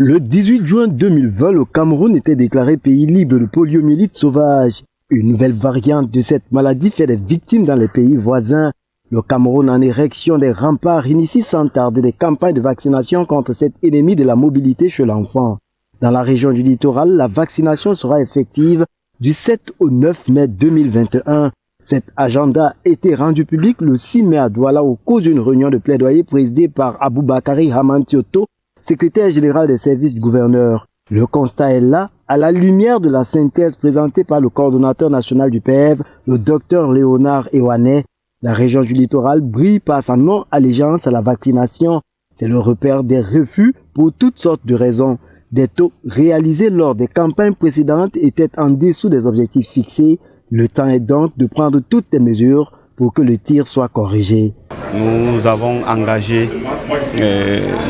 Le 18 juin 2020, le Cameroun était déclaré pays libre de poliomyélite sauvage. Une nouvelle variante de cette maladie fait des victimes dans les pays voisins. Le Cameroun, en érection des remparts, initie sans tarder des campagnes de vaccination contre cet ennemi de la mobilité chez l'enfant. Dans la région du littoral, la vaccination sera effective du 7 au 9 mai 2021. Cet agenda a été rendu public le 6 mai à Douala au cours d'une réunion de plaidoyer présidée par Aboubakari Hamantioto, secrétaire général des services du gouverneur. Le constat est là, à la lumière de la synthèse présentée par le coordonnateur national du PEV, le docteur Léonard Ewanet. La région du littoral brille par sa non-allégeance à la vaccination. C'est le repère des refus pour toutes sortes de raisons. Des taux réalisés lors des campagnes précédentes étaient en dessous des objectifs fixés. Le temps est donc de prendre toutes les mesures pour que le tir soit corrigé. Nous avons engagé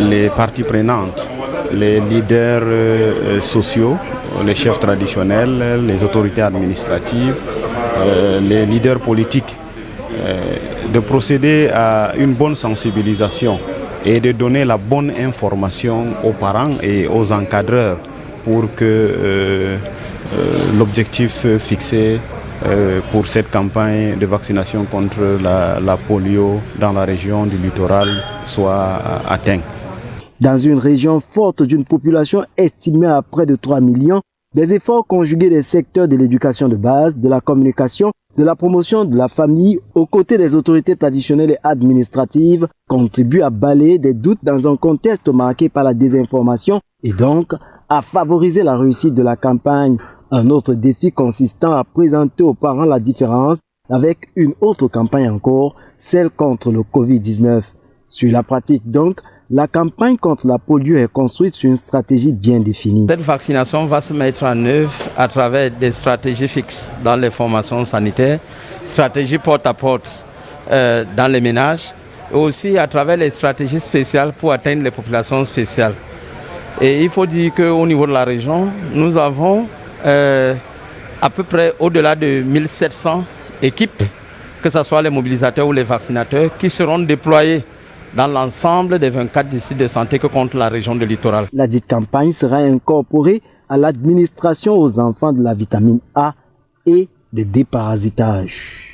les parties prenantes, les leaders sociaux, les chefs traditionnels, les autorités administratives, les leaders politiques, de procéder à une bonne sensibilisation et de donner la bonne information aux parents et aux encadreurs pour que l'objectif fixé pour cette campagne de vaccination contre la polio dans la région du littoral soit atteint. Dans une région forte d'une population estimée à près de 3 millions, des efforts conjugués des secteurs de l'éducation de base, de la communication, de la promotion de la famille, aux côtés des autorités traditionnelles et administratives, contribuent à balayer des doutes dans un contexte marqué par la désinformation et donc à favoriser la réussite de la campagne. Un autre défi consistant à présenter aux parents la différence avec une autre campagne encore, celle contre le Covid-19. Sur la pratique donc, la campagne contre la polio est construite sur une stratégie bien définie. Cette vaccination va se mettre en œuvre à travers des stratégies fixes dans les formations sanitaires, stratégies porte-à-porte dans les ménages, et aussi à travers les stratégies spéciales pour atteindre les populations spéciales. Et il faut dire qu'au niveau de la région, nous avons à peu près au-delà de 1700 équipes, que ce soit les mobilisateurs ou les vaccinateurs, qui seront déployés dans l'ensemble des 24 districts de santé que compte la région de littoral. La dite campagne sera incorporée à l'administration aux enfants de la vitamine A et des déparasitages.